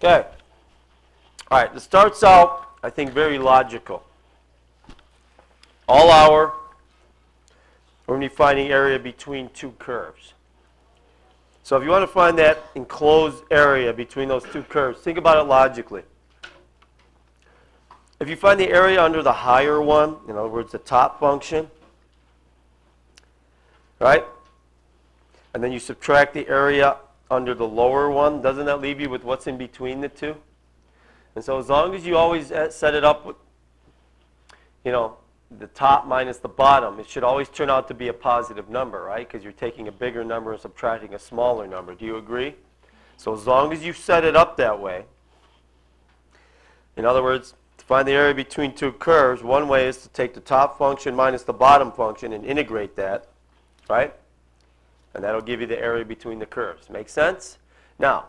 Okay. All right, this starts out, I think, very logical. All our, we're going to be finding area between two curves. So if you want to find that enclosed area between those two curves, think about it logically. If you find the area under the higher one, in other words, the top function, right? And then you subtract the area under the lower one, doesn't that leave you with what's in between the two? And so as long as you always set it up with, you know, the top minus the bottom, it should always turn out to be a positive number, right? Because you're taking a bigger number and subtracting a smaller number. Do you agree? So as long as you set it up that way, in other words, to find the area between two curves, one way is to take the top function minus the bottom function and integrate that, right? And that'll give you the area between the curves. Make sense? Now,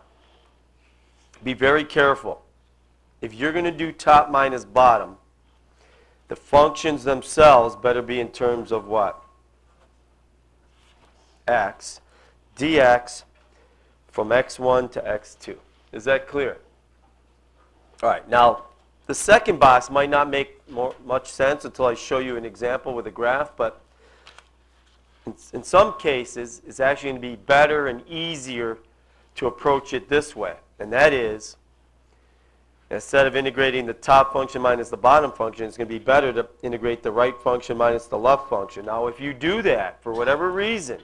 be very careful. If you're going to do top minus bottom, the functions themselves better be in terms of what? X. Dx from x1 to x2. Is that clear? All right. Now, the second box might not make much sense until I show you an example with a graph, but in some cases, it's actually going to be better and easier to approach it this way. And that is, instead of integrating the top function minus the bottom function, it's going to be better to integrate the right function minus the left function. Now, if you do that, for whatever reason,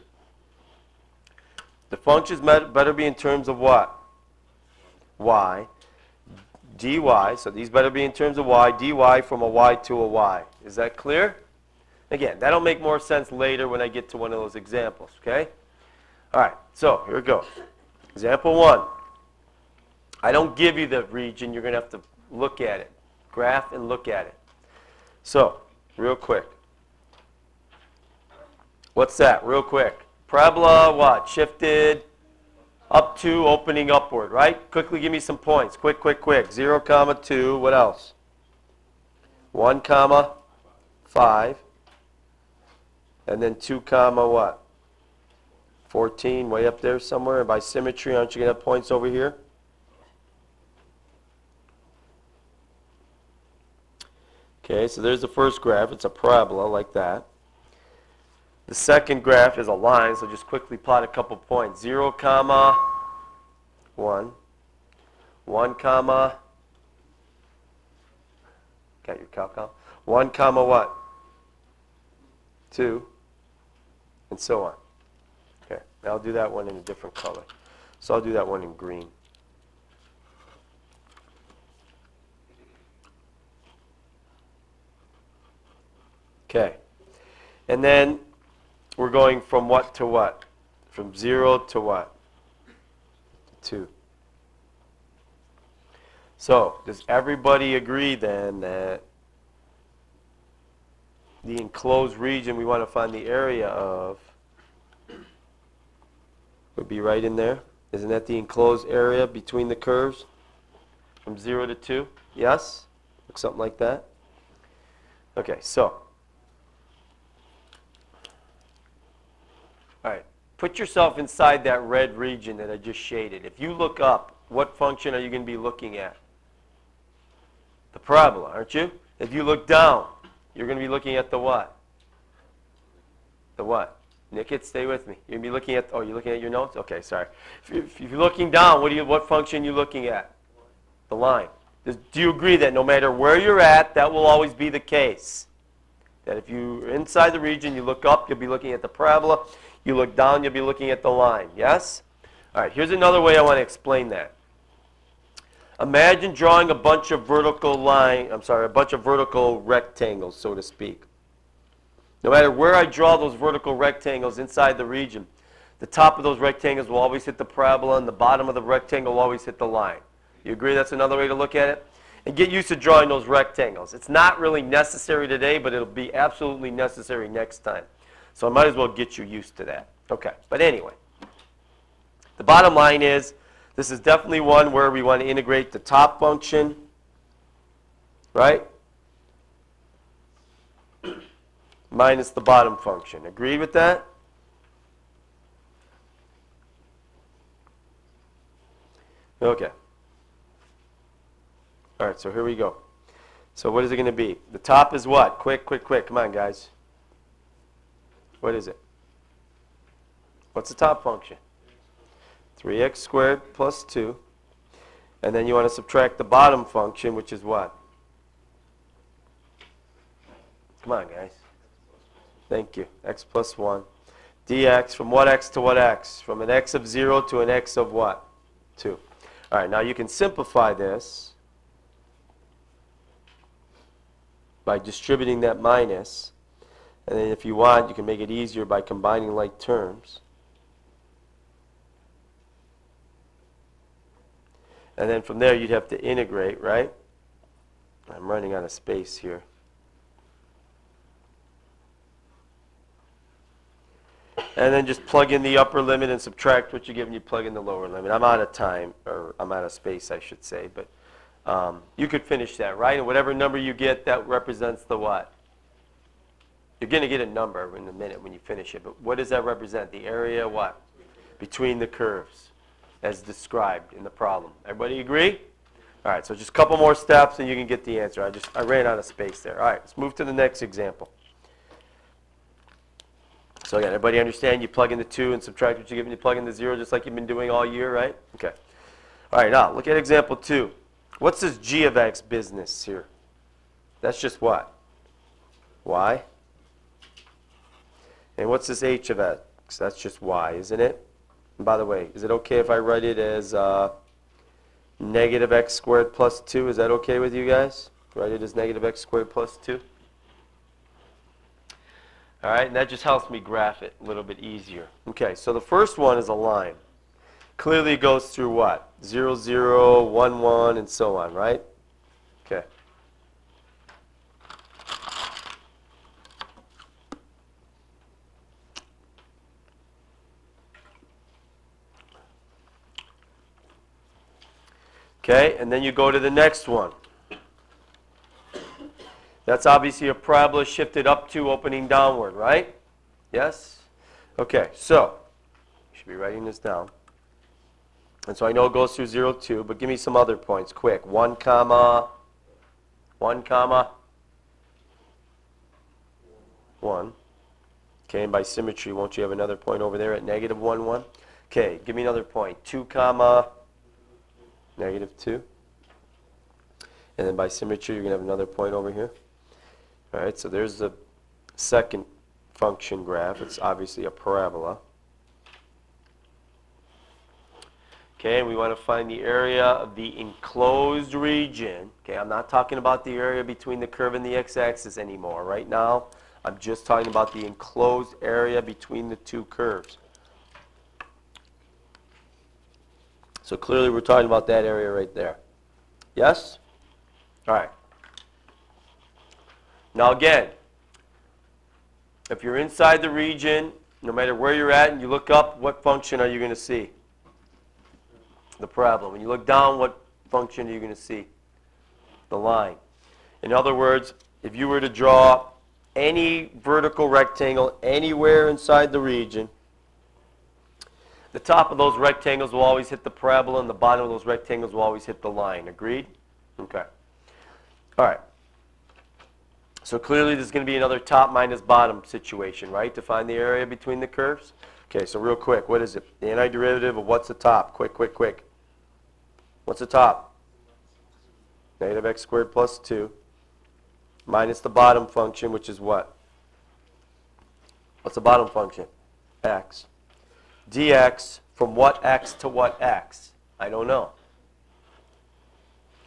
the functions better be in terms of what? Y. dy, so these better be in terms of y, dy from a y to a y. Is that clear? Again, that'll make more sense later when I get to one of those examples, okay? All right, so here it goes. Example 1. I don't give you the region. You're going to have to look at it. Graph and look at it. So, real quick. What's that? Real quick. Parabola, what? Shifted up to, opening upward, right? Quickly give me some points. Quick, quick, quick. 0, 2. What else? 1, 5. And then 2, what? 14, way up there somewhere. And by symmetry, aren't you going to have points over here? Okay, so there's the first graph. It's a parabola like that. The second graph is a line, so just quickly plot a couple points. 0, 1. 1, got your calc? 1, what? 2. And so on. Okay, now I'll do that one in a different color. So I'll do that one in green. Okay, and then we're going from what to what? From 0 to what? 2. So, does everybody agree then that the enclosed region we want to find the area of would be right in there? Isn't that the enclosed area between the curves? From 0 to 2? Yes? Looks something like that. Okay, so. All right, put yourself inside that red region that I just shaded. If you look up, what function are you going to be looking at? The parabola, aren't you? If you look down, you're going to be looking at the what? The what? Nick, stay with me. You're going to be looking at, oh, you're looking at your notes? Okay, sorry. If you're looking down, what function are you looking at? The line. Do you agree that no matter where you're at, that will always be the case? That if you're inside the region, you look up, you'll be looking at the parabola. You look down, you'll be looking at the line. Yes? All right, here's another way I want to explain that. Imagine drawing a bunch of vertical rectangles, so to speak. No matter where I draw those vertical rectangles inside the region, the top of those rectangles will always hit the parabola and the bottom of the rectangle will always hit the line. You agree that's another way to look at it? And get used to drawing those rectangles. It's not really necessary today, but it'll be absolutely necessary next time. So I might as well get you used to that. Okay, but anyway, the bottom line is, this is definitely one where we want to integrate the top function, right, minus the bottom function. Agreed with that? Okay. All right, so here we go. So what is it going to be? The top is what? Quick, quick, quick. Come on, guys. What is it? What's the top function? 3x squared plus 2. And then you want to subtract the bottom function, which is what? Come on, guys. Thank you. X plus 1. dx from what x to what x? From an x of 0 to an x of what? 2. All right, now you can simplify this by distributing that minus. And then if you want, you can make it easier by combining like terms. And then from there, you'd have to integrate, right? I'm running out of space here. And then just plug in the upper limit and subtract what you give, and you plug in the lower limit. I'm out of time, or I'm out of space, I should say. But you could finish that, right? And whatever number you get, that represents the what? You're going to get a number in a minute when you finish it. But what does that represent? The area what? Between the curves, as described in the problem. Everybody agree? All right, so just a couple more steps and you can get the answer. I ran out of space there. All right, let's move to the next example. So again, everybody understand you plug in the 2 and subtract what you give, and you plug in the 0 just like you've been doing all year, right? Okay. All right, now look at example 2. What's this g of x business here? That's just what? Y. And what's this h of x? That's just y, isn't it? And by the way, is it okay if I write it as negative x squared plus 2? Is that okay with you guys? Write it as negative x squared plus 2? All right, and that just helps me graph it a little bit easier. Okay, so the first one is a line. Clearly it goes through what? 0, 0, 1, 1, and so on, right? Okay. Okay, and then you go to the next one. That's obviously a parabola shifted up to opening downward, right? Yes? Okay, so you should be writing this down. And so I know it goes through 0, 2, but give me some other points quick. 1, comma, 1, comma, 1. Okay, and by symmetry, won't you have another point over there at negative 1, 1? Okay, give me another point. 2, comma, negative 2. And then by symmetry, you're going to have another point over here. All right, so there's the second function graph. It's obviously a parabola. Okay, and we want to find the area of the enclosed region. Okay, I'm not talking about the area between the curve and the x-axis anymore. Right now, I'm just talking about the enclosed area between the two curves. So clearly we're talking about that area right there. Yes? All right. Now again, if you're inside the region, no matter where you're at, and you look up, what function are you going to see? The parabola. When you look down, what function are you going to see? The line. In other words, if you were to draw any vertical rectangle anywhere inside the region, the top of those rectangles will always hit the parabola, and the bottom of those rectangles will always hit the line. Agreed? Okay. All right. So clearly there's going to be another top minus bottom situation, right, to find the area between the curves? Okay, so real quick, what is it? The antiderivative of what's the top? Quick, quick, quick. What's the top? Negative x squared plus 2 minus the bottom function, which is what? What's the bottom function? X. Dx from what x to what x? I don't know.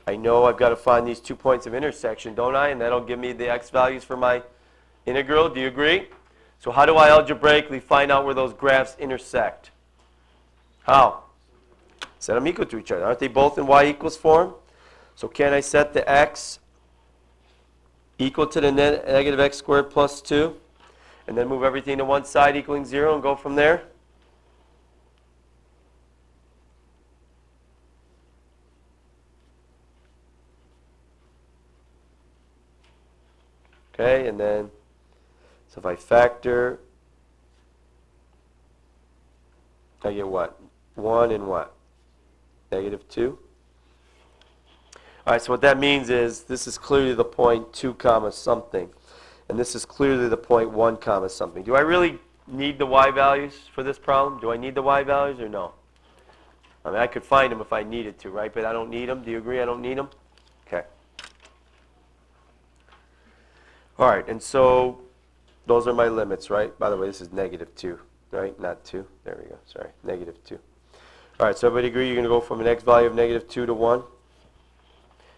I know I've got to find these 2 points of intersection, don't I? And that'll give me the x values for my integral. Do you agree? So how do I algebraically find out where those graphs intersect? How? Set them equal to each other. Aren't they both in y equals form? So can I set the x equal to the negative x squared plus 2 and then move everything to one side equaling 0 and go from there? Okay, and then, so if I factor, I get what? 1 and what? Negative 2. All right, so what that means is this is clearly the point 2 comma something. And this is clearly the point 1 comma something. Do I really need the y values for this problem? Do I need the y values or no? I mean, I could find them if I needed to, right? But I don't need them. Do you agree I don't need them? Okay. All right, and so those are my limits, right? By the way, this is -2, right? Not 2. There we go. Sorry, -2. All right, so everybody agree you're going to go from an x value of -2 to 1?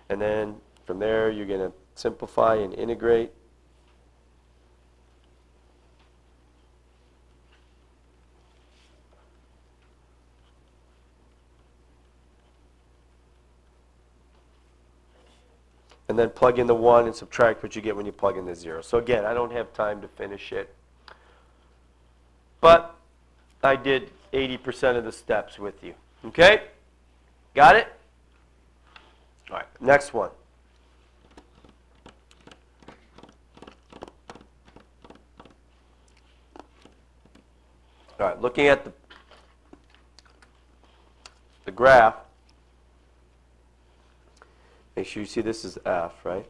And then from there, you're going to simplify and integrate. And then plug in the 1 and subtract what you get when you plug in the 0. So again, I don't have time to finish it. But I did 80% of the steps with you. Okay? Got it? All right, next one. All right, looking at the graph, make sure you see this is F, right?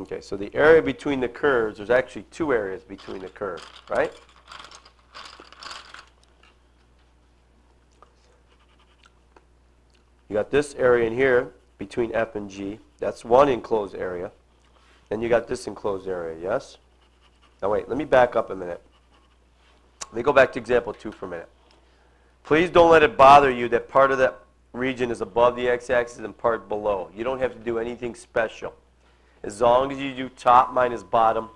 Okay, so the area between the curves, there's actually 2 areas between the curves, right? You got this area in here between F and G. That's one enclosed area. Then you got this enclosed area, yes? Now wait, let me back up a minute. Let me go back to example 2 for a minute. Please don't let it bother you that part of that region is above the x-axis and part below. You don't have to do anything special. As long as you do top minus bottom,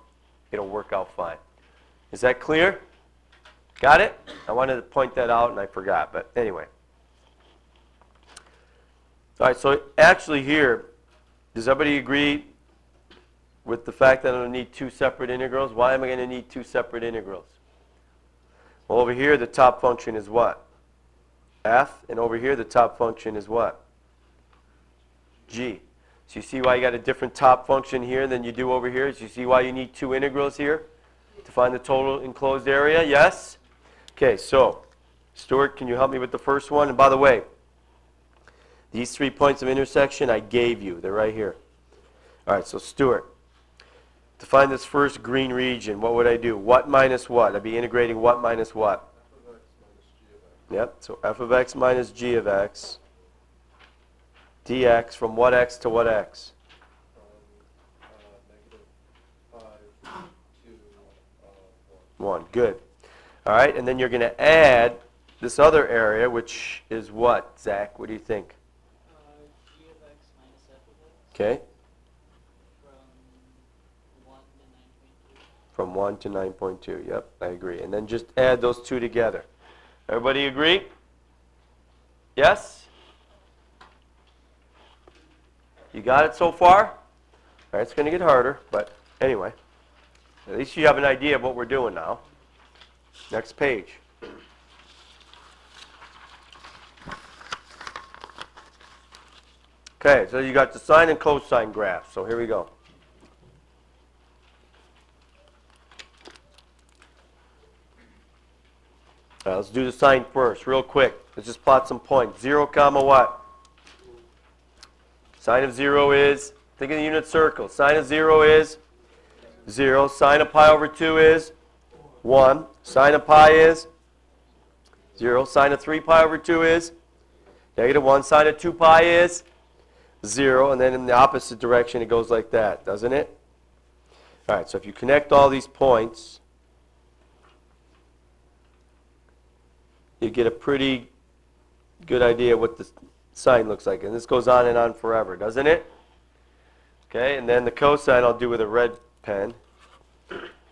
it'll work out fine. Is that clear? Got it? I wanted to point that out and I forgot, but anyway. All right, so actually here, does everybody agree with the fact that I'm going to need 2 separate integrals? Why am I going to need 2 separate integrals? Well, over here, the top function is what? F, and over here, the top function is what? G. So you see why you got a different top function here than you do over here? So you see why you need 2 integrals here to find the total enclosed area? Yes? Okay, so Stuart, can you help me with the first one? And by the way, these 3 points of intersection I gave you. They're right here. All right, so Stuart, to find this first green region, what would I do? What minus what? I'd be integrating what minus what? F of x minus g of x. Yep, so f of x minus g of x dx from what x to what x? From -5 to 1. Good. All right, and then you're going to add this other area, which is what, Zach? What do you think? G of x minus f of x. Okay. From 1 to 9.2. From 1 to 9.2. Yep, I agree. And then just add those 2 together. Everybody agree? Yes? You got it so far? All right, it's going to get harder, but anyway. At least you have an idea of what we're doing now. Next page. Okay, so you got the sine and cosine graph. So here we go. All right, let's do the sine first, real quick. Let's just plot some points. 0 comma what? Sine of 0 is, think of the unit circle. Sine of 0 is 0. Sine of pi over 2 is 1. Sine of pi is 0. Sine of 3 pi over 2 is -1. Sine of 2 pi is 0. And then in the opposite direction, it goes like that, doesn't it? All right, so if you connect all these points, you get a pretty good idea what the sine looks like. And this goes on and on forever, doesn't it? Okay, and then the cosine I'll do with a red pen.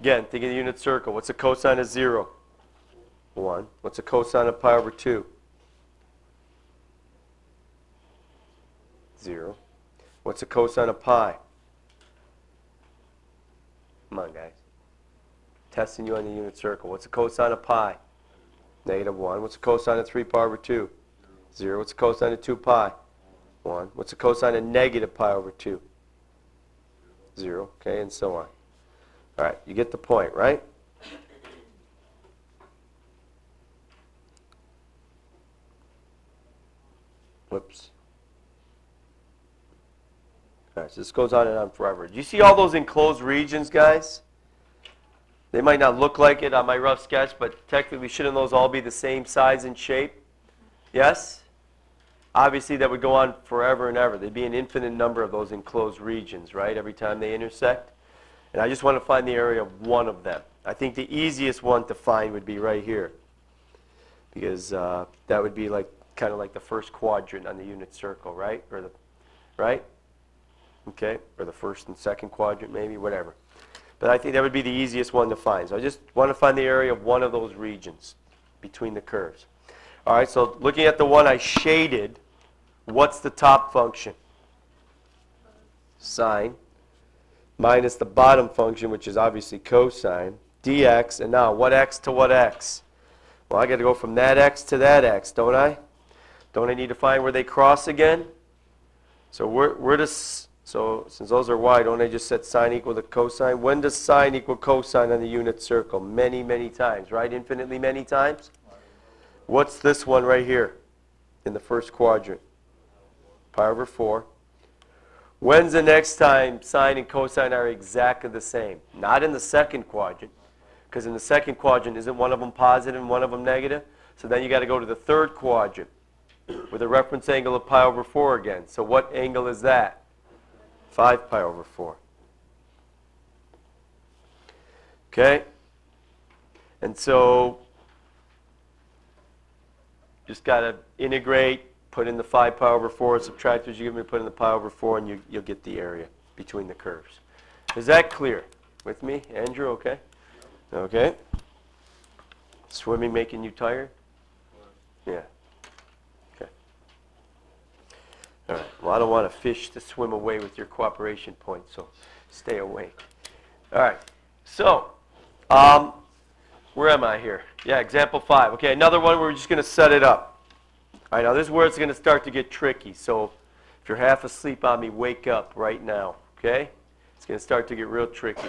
Again, think of the unit circle. What's the cosine of 0? 1. What's the cosine of pi over 2? 0. What's the cosine of pi? Come on, guys. Testing you on the unit circle. What's the cosine of pi? -1. What's the cosine of 3 pi over 2? 0. What's the cosine of 2 pi? 1. What's the cosine of negative pi over 2? 0. Okay, and so on. All right, you get the point, right? Whoops. All right, so this goes on and on forever. Do you see all those enclosed regions, guys? They might not look like it on my rough sketch, but technically shouldn't those all be the same size and shape? Yes? Obviously, that would go on forever and ever. There'd be an infinite number of those enclosed regions, right, every time they intersect. And I just want to find the area of one of them. I think the easiest one to find would be right here, because that would be like kind of like the first quadrant on the unit circle, right? Or the, right? Okay, or the first and second quadrant maybe, whatever. But I think that would be the easiest one to find. So I just want to find the area of one of those regions between the curves. All right, so looking at the one I shaded, what's the top function? Sine. Minus the bottom function, which is obviously cosine, dx. And now, what x to what x? Well, I got to go from that x to that x, don't I? Don't I need to find where they cross again? So where does, so since those are y, don't I just set sine equal to cosine? When does sine equal cosine on the unit circle? Many, many times, right? Infinitely many times? What's this one right here in the first quadrant? Pi over 4. When's the next time sine and cosine are exactly the same? Not in the second quadrant, because in the second quadrant, isn't one of them positive and one of them negative? So then you got to go to the third quadrant with a reference angle of pi over 4 again. So what angle is that? 5 pi over 4. Okay? And so just got to integrate, put in the 5 pi over 4, subtract what you give me, put in the pi over 4, and you'll get the area between the curves. Is that clear with me? Andrew, okay? Okay. Swimming making you tired? Yeah. Okay. All right. Well, I don't want a fish to swim away with your cooperation points, so stay awake. All right. So, where am I here? Yeah, example 5. Okay, another one where we're just going to set it up. All right, now this is where it's going to start to get tricky. So if you're half asleep on me, wake up right now, okay? It's going to start to get real tricky.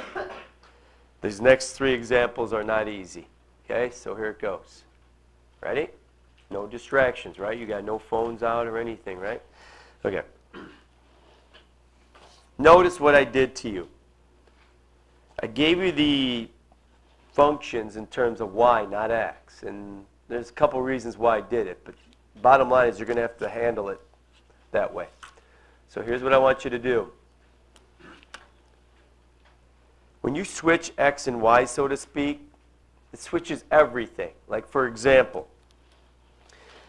These next 3 examples are not easy, okay? So here it goes. Ready? No distractions, right? You got no phones out or anything, right? Okay. Notice what I did to you. I gave you the functions in terms of y, not x. And there's a couple reasons why I did it, but bottom line is you're going to have to handle it that way. So here's what I want you to do. When you switch x and y, so to speak, it switches everything. Like, for example,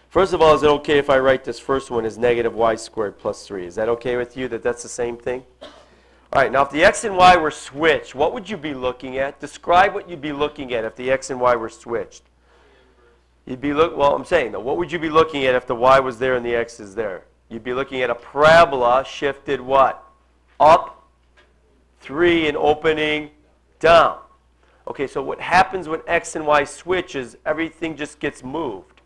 first of all, is it okay if I write this first one as negative y squared plus 3? Is that okay with you, that that's the same thing? All right, now if the x and y were switched, what would you be looking at? Describe what you'd be looking at if the x and y were switched. You'd be well, I'm saying though, what would you be looking at if the y was there and the x is there? You'd be looking at a parabola shifted what? Up 3 and opening down. Okay, so what happens when x and y switch is everything just gets moved.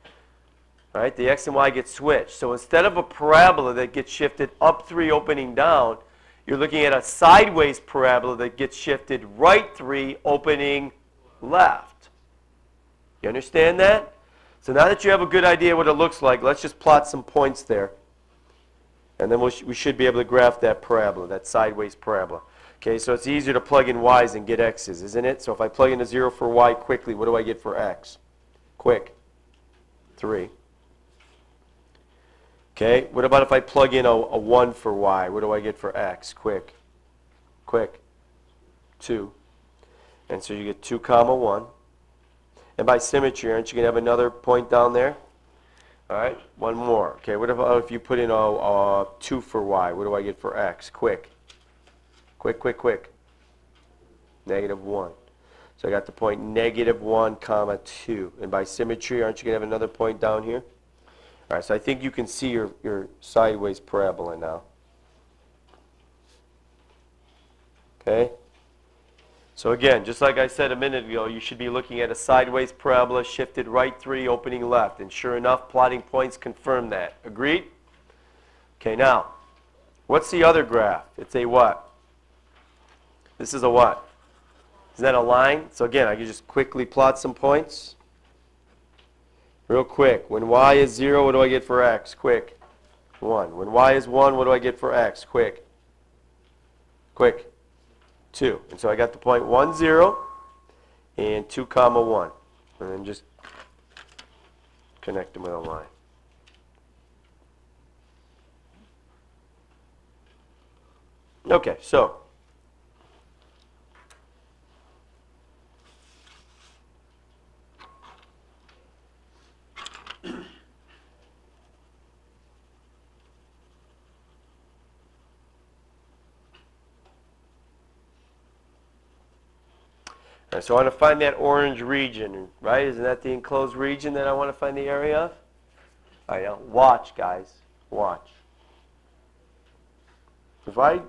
All right, the x and y get switched. So instead of a parabola that gets shifted up 3 opening down, you're looking at a sideways parabola that gets shifted right 3 opening left. You understand that? So now that you have a good idea what it looks like, let's just plot some points there. And then we should be able to graph that parabola, that sideways parabola. Okay, so it's easier to plug in y's and get x's, isn't it? So if I plug in a 0 for y quickly, what do I get for x? Quick. 3. Okay, what about if I plug in a 1 for y? What do I get for x? Quick. Quick. 2. And so you get 2 comma 1. And by symmetry, aren't you going to have another point down there? All right, one more. Okay, what about if you put in a 2 for y? What do I get for x? Quick. Quick, quick, quick. Negative 1. So I got the point negative 1 comma 2. And by symmetry, aren't you going to have another point down here? All right, so I think you can see your sideways parabola now. Okay? So again, just like I said a minute ago, you should be looking at a sideways parabola shifted right 3, opening left. And sure enough, plotting points confirm that. Agreed? Okay, now, what's the other graph? It's a what? This is a what? Is that a line? So again, I can just quickly plot some points. Real quick. When y is 0, what do I get for x? Quick. 1. When y is 1, what do I get for x? Quick. Quick. 2. And so I got the point 1, 0, and 2, comma 1. And then just connect them with a line. Okay, so all right, so I want to find that orange region, right? Isn't that the enclosed region that I want to find the area of? All right, now watch, guys. Watch. If I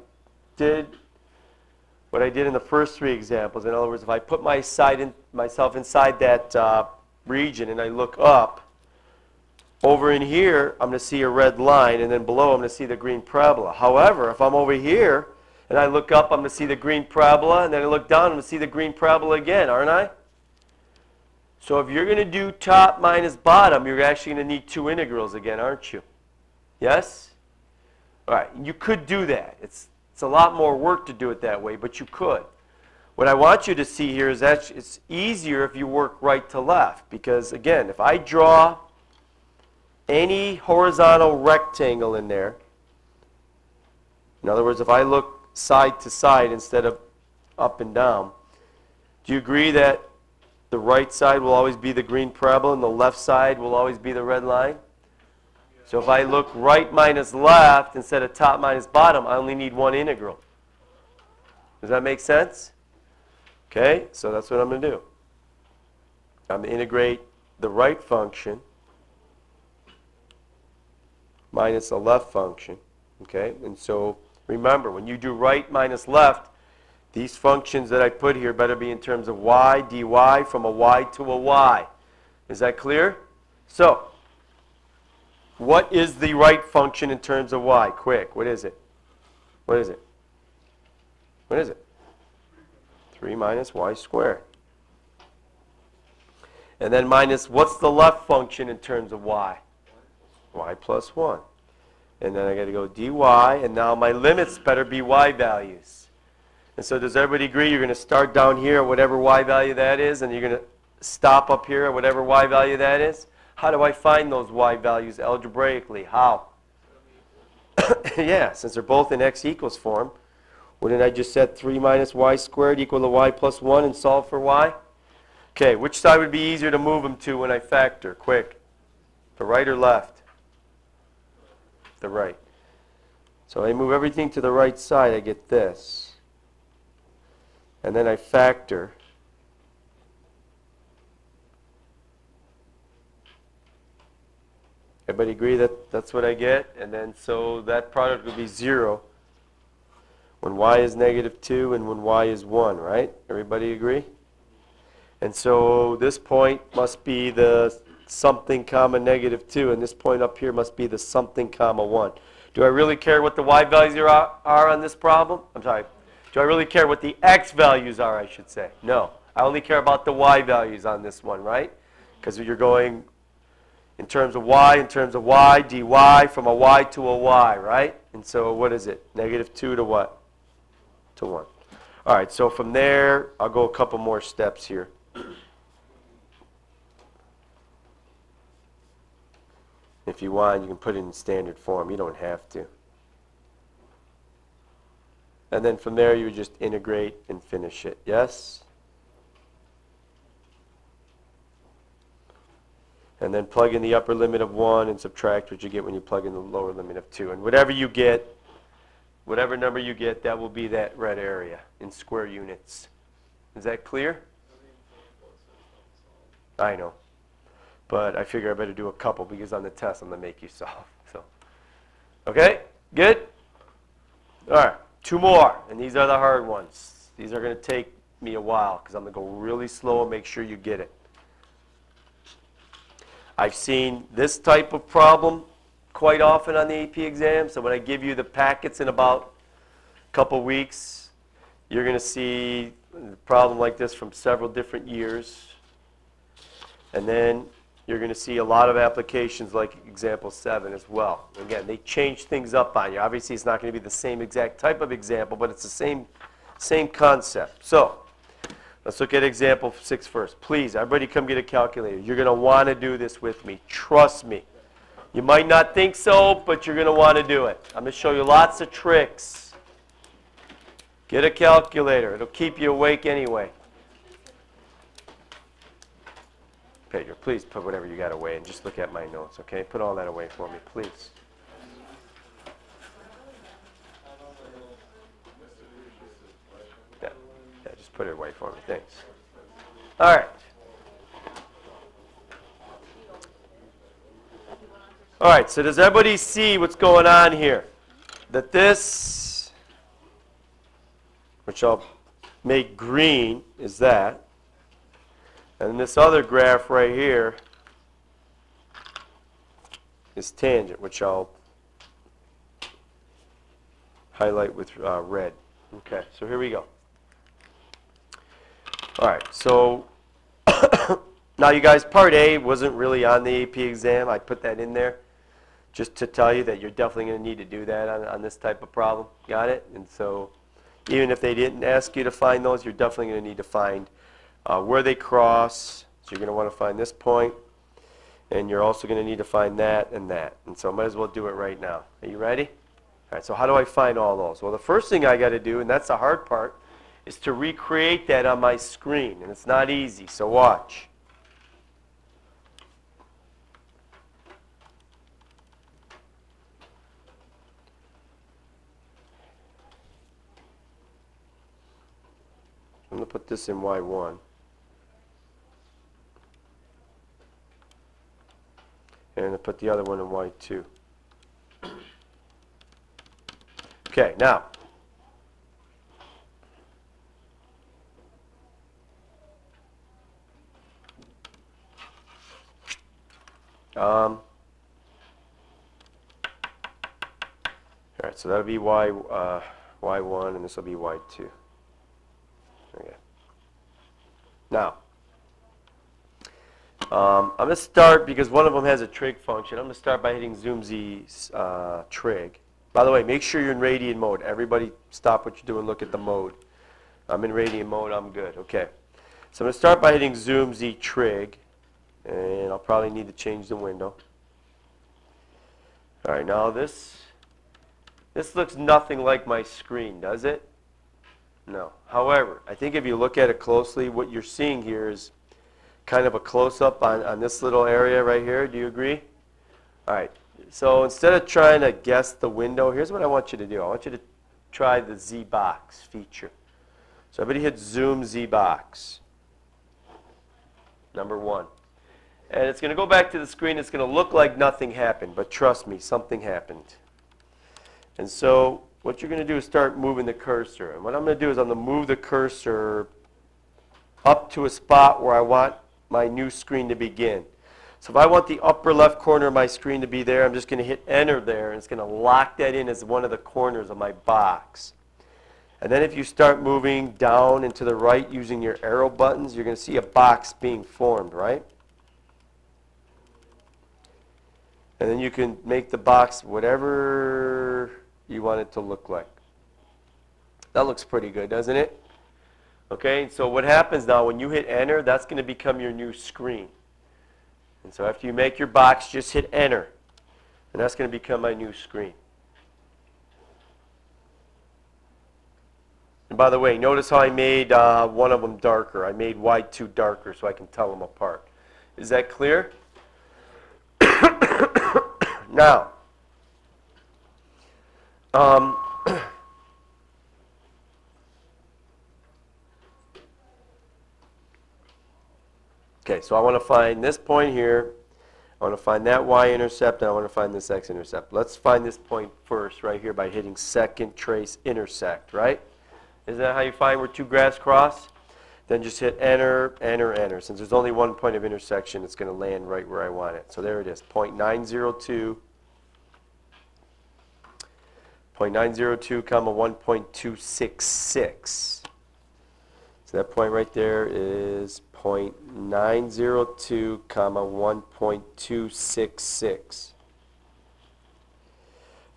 did what I did in the first 3 examples, in other words, if I put myself inside that region and I look up, over in here, I'm going to see a red line, and then below I'm going to see the green parabola. However, if I'm over here, and I look up, I'm going to see the green parabola, and then I look down, I'm going to see the green parabola again, aren't I? So if you're going to do top minus bottom, you're actually going to need 2 integrals again, aren't you? Yes? All right, you could do that. It's a lot more work to do it that way, but you could. What I want you to see here is that it's easier if you work right to left, because again, if I draw any horizontal rectangle in there, in other words, if I look side to side instead of up and down, do you agree that the right side will always be the green parabola and the left side will always be the red line? So if I look right minus left instead of top minus bottom, I only need 1 integral. Does that make sense? Okay, so that's what I'm going to do. I'm going to integrate the right function minus the left function. Okay, and so remember, when you do right minus left, these functions that I put here better be in terms of y, dy, from a y to a y. Is that clear? So, what is the right function in terms of y? Quick, what is it? What is it? What is it? 3 minus y squared. And then minus, what's the left function in terms of y? Y plus 1. And then I got to go dy, and now my limits better be y values. And so does everybody agree you're going to start down here at whatever y value that is, and you're going to stop up here at whatever y value that is? How do I find those y values algebraically? How? Yeah, since they're both in x equals form, wouldn't I just set 3 minus y squared equal to y plus 1 and solve for y? Okay, which side would be easier to move them to when I factor? Quick. The right or left? The right. So I move everything to the right side, I get this. And then I factor. Everybody agree that that's what I get? And then so that product would be 0 when y is negative 2 and when y is 1, right? Everybody agree? And so this point must be the something comma negative 2, and this point up here must be the something comma 1. Do I really care what the y values are on this problem? I'm sorry. Do I really care what the x values are, I should say? No. I only care about the y values on this one, right? Because you're going in terms of y, dy from a y to a y, right? And so what is it? Negative 2 to what? To 1. All right, so from there, I'll go a couple more steps here. If you want, you can put it in standard form. You don't have to. And then from there, you would just integrate and finish it. Yes? And then plug in the upper limit of 1 and subtract what you get when you plug in the lower limit of 2. And whatever you get, whatever number you get, that will be that red area in square units. Is that clear? I know. But I figure I better do a couple because on the test I'm going to make you solve. So, okay? Good? All right. 2 more. And these are the hard ones. These are going to take me a while because I'm going to go really slow and make sure you get it. I've seen this type of problem quite often on the AP exam. So when I give you the packets in about a couple weeks, you're going to see a problem like this from several different years. And then you're going to see a lot of applications like example 7 as well. Again, they change things up on you. Obviously, it's not going to be the same exact type of example, but it's the same concept. So let's look at example 6 first. Please, everybody come get a calculator. You're going to want to do this with me. Trust me. You might not think so, but you're going to want to do it. I'm going to show you lots of tricks. Get a calculator. It'll keep you awake anyway. Pedro, please put whatever you got away and just look at my notes, okay? Put all that away for me, please. Yeah, just put it away for me. Thanks. All right. All right, so does everybody see what's going on here? That this, which I'll make green, is that. And this other graph right here is tangent, which I'll highlight with red. Okay, so here we go. All right, so now you guys, part A wasn't really on the AP exam. I put that in there just to tell you that you're definitely going to need to do that on this type of problem. Got it? And so even if they didn't ask you to find those, you're definitely going to need to find where they cross. So you're going to want to find this point, and you're also going to need to find that and that. And so I might as well do it right now. Are you ready? All right, so how do I find all those? Well, the first thing I got to do, and that's the hard part, is to recreate that on my screen. And it's not easy, so watch. I'm going to put this in Y1. And I'm going to put the other one in Y2. Okay, now. All right, so that'll be Y1, and this will be Y2. Okay. Now, I'm going to start, because one of them has a trig function, I'm going to start by hitting zoom Z trig. By the way, make sure you're in radian mode. Everybody stop what you're doing, look at the mode. I'm in radian mode, I'm good. Okay. So I'm going to start by hitting zoom Z trig, and I'll probably need to change the window. All right, now this looks nothing like my screen, does it? No. However, I think if you look at it closely, what you're seeing here is kind of a close-up on this little area right here. Do you agree? All right. So instead of trying to guess the window, here's what I want you to do. I want you to try the Z box feature. So everybody hit zoom Z box. Number 1. And it's going to go back to the screen. It's going to look like nothing happened, but trust me, something happened. And so what you're going to do is start moving the cursor. And what I'm going to do is I'm going to move the cursor up to a spot where I want my new screen to begin. So if I want the upper left corner of my screen to be there, I'm just going to hit enter there, and it's going to lock that in as one of the corners of my box. And then if you start moving down and to the right using your arrow buttons, you're going to see a box being formed, right? And then you can make the box whatever you want it to look like. That looks pretty good, doesn't it? Okay, so what happens now, when you hit enter, that's going to become your new screen. And so after you make your box, just hit enter. And that's going to become my new screen. And by the way, notice how I made one of them darker. I made Y2 darker so I can tell them apart. Is that clear? Now, okay, so I want to find this point here. I want to find that y-intercept, and I want to find this x-intercept. Let's find this point first right here by hitting second trace intersect, right? Isn't that how you find where two graphs cross? Then just hit enter, enter, enter. Since there's only one point of intersection, it's going to land right where I want it. So there it is, 0.902, 0.902, comma 1.266. So that point right there is 0.902 comma 1.266.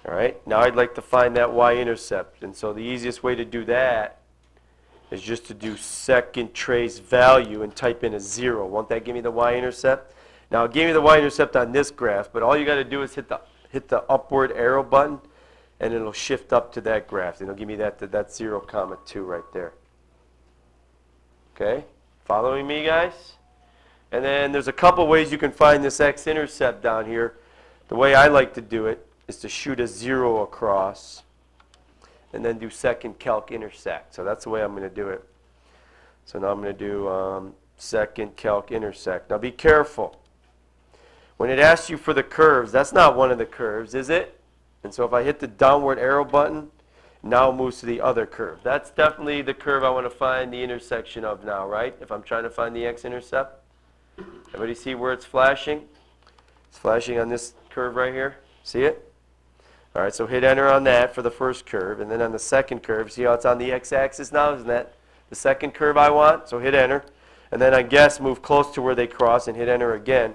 All right, now I'd like to find that y-intercept. And so the easiest way to do that is just to do second trace value and type in a 0. Won't that give me the y-intercept? Now it gave me the y-intercept on this graph, but all you got to do is hit the upward arrow button, and it'll shift up to that graph. And it'll give me that 0, comma 2 right there. Okay, following me, guys? And then there's a couple ways you can find this x-intercept down here. The way I like to do it is to shoot a 0 across and then do second calc intersect. So that's the way I'm going to do it. So now I'm going to do second calc intersect. Now be careful. When it asks you for the curves, that's not one of the curves, is it? And so if I hit the downward arrow button, now it moves to the other curve. That's definitely the curve I want to find the intersection of now, right? If I'm trying to find the x-intercept. Everybody see where it's flashing? It's flashing on this curve right here. See it? All right, so hit enter on that for the first curve. And then on the second curve, see how it's on the x-axis now? Isn't that the second curve I want? So hit enter. And then I guess move close to where they cross and hit enter again.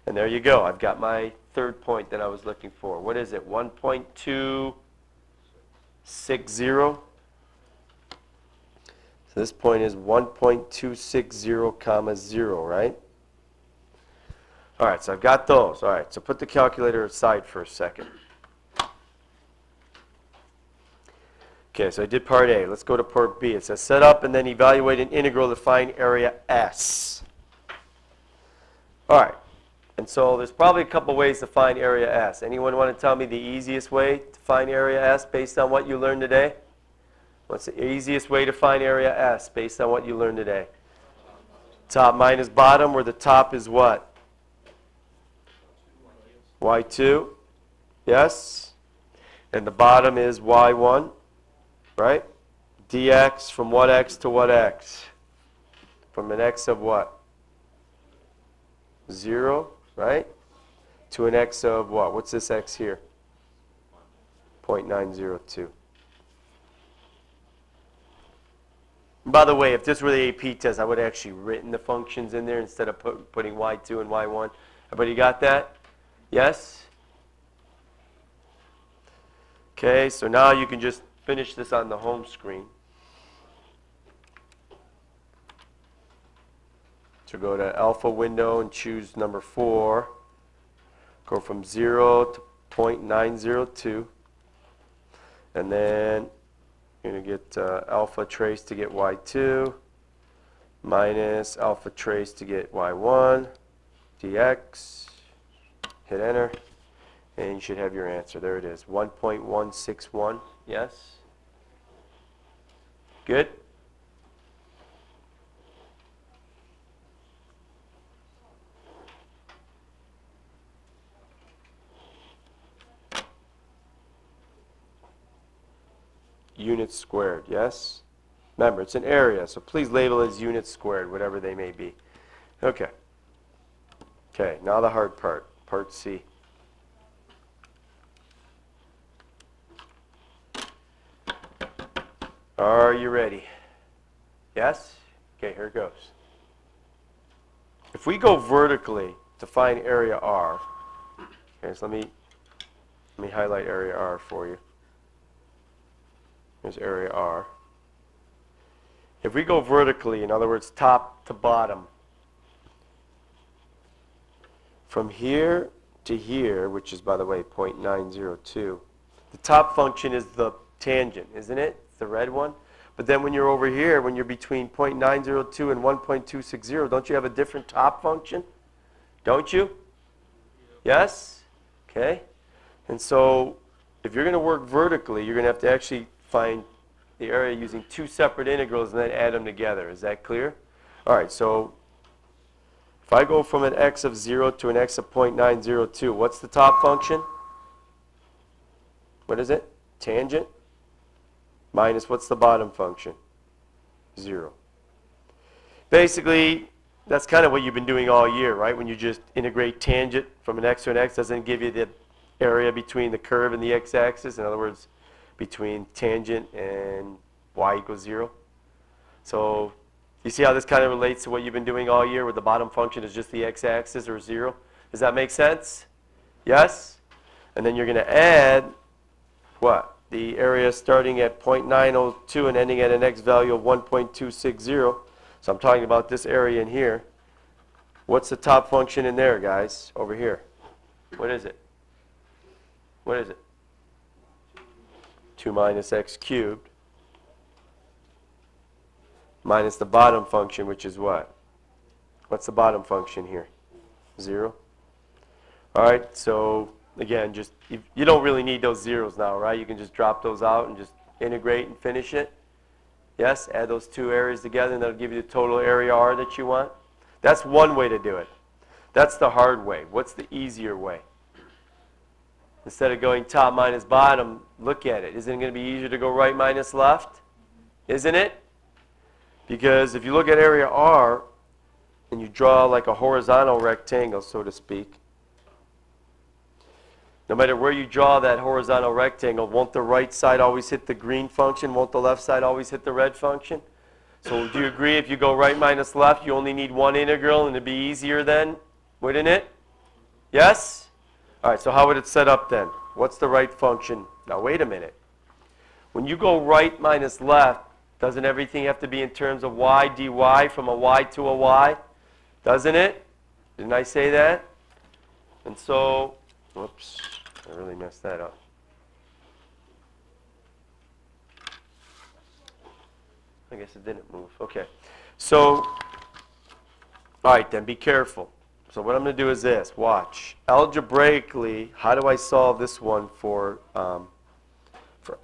And there you go. I've got my third point that I was looking for. What is it? 1.260. So this point is 1.260 comma 0, right? All right, so I've got those. All right, so put the calculator aside for a second. Okay, so I did part A. Let's go to part B. It says set up and then evaluate an integral to find area S. All right, and so there's probably a couple ways to find area S. Anyone want to tell me the easiest way to find area S based on what you learned today? What's the easiest way to find area S based on what you learned today? Top minus bottom, where the top is what? Y2. Yes? And the bottom is Y1. Right? dx from what x to what x? From an x of what? 0, right? To an x of what? What's this x here? 0.902. By the way, if this were the AP test, I would have actually written the functions in there instead of putting y2 and y1. Everybody got that? Yes? Okay, so now you can just finish this on the home screen. So go to alpha window and choose number 4. Go from 0 to 0.902. And then you're going to get alpha trace to get y2 minus alpha trace to get y1 dx. Hit enter. And you should have your answer. There it is, 1.161. Yes? Good? Units squared, yes? Remember, it's an area, so please label it as units squared, whatever they may be. Okay. Okay, now the hard part, part C. Are you ready? Yes? Okay, here it goes. If we go vertically to find area R, okay, so let me highlight area R for you. Here's area R. If we go vertically, in other words, top to bottom, from here to here, which is, by the way, 0.902, the top function is the tangent, isn't it? It's the red one. But then when you're over here, when you're between 0.902 and 1.260, don't you have a different top function? Don't you? Yes? Okay. And so if you're going to work vertically, you're going to have to actually find the area using two separate integrals and then add them together. Is that clear? All right, so if I go from an x of 0 to an x of 0.902, what's the top function? What is it? Tangent? Minus what's the bottom function? 0. Basically, that's kind of what you've been doing all year, right? When you just integrate tangent from an x to an x, doesn't give you the area between the curve and the x-axis. In other words, between tangent and y equals 0. So You see how this kind of relates to what you've been doing all year, where the bottom function is just the x-axis or 0? Does that make sense? Yes? And then you're going to add, what? The area starting at 0.902 and ending at an x value of 1.260. So I'm talking about this area in here. What's the top function in there, guys? Over here. What is it? What is it? 2 minus x cubed minus the bottom function, which is what? What's the bottom function here? 0. All right, so again, just you don't really need those zeros now, right? You can just drop those out and just integrate and finish it. Yes, add those two areas together, and that'll give you the total area R that you want. That's one way to do it. That's the hard way. What's the easier way? Instead of going top minus bottom, look at it. Isn't it going to be easier to go right minus left? Isn't it? Because if you look at area R and you draw like a horizontal rectangle, so to speak, no matter where you draw that horizontal rectangle, won't the right side always hit the green function? Won't the left side always hit the red function? So do you agree if you go right minus left, you only need one integral and it'd be easier then, wouldn't it? Yes? All right, so how would it set up then? What's the right function? Now wait a minute. When you go right minus left, doesn't everything have to be in terms of y dy from a y to a y? Doesn't it? Didn't I say that? And so, whoops, I really messed that up. I guess it didn't move. Okay. So, all right then, be careful. So what I'm going to do is this. Watch. Algebraically, how do I solve this one for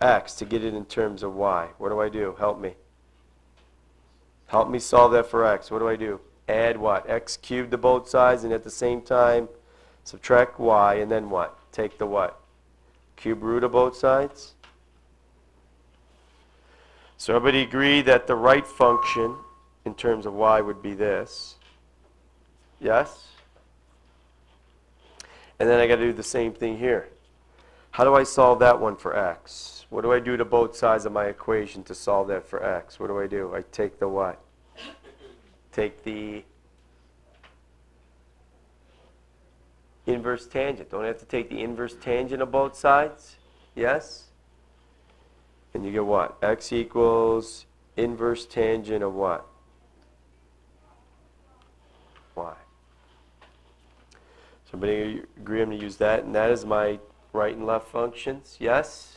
x to get it in terms of y? What do I do? Help me. Help me solve that for x. What do I do? Add what? X cubed to both sides, and at the same time subtract y, and then what? Take the what? Cube root of both sides? So everybody agree that the right function in terms of y would be this. Yes? And then I got to do the same thing here. How do I solve that one for x? What do I do to both sides of my equation to solve that for x? What do? I take the what? Take the inverse tangent. Don't I have to take the inverse tangent of both sides? Yes? And you get what? X equals inverse tangent of what? Y. So everybody agree I'm going to use that, and that is my right and left functions. Yes?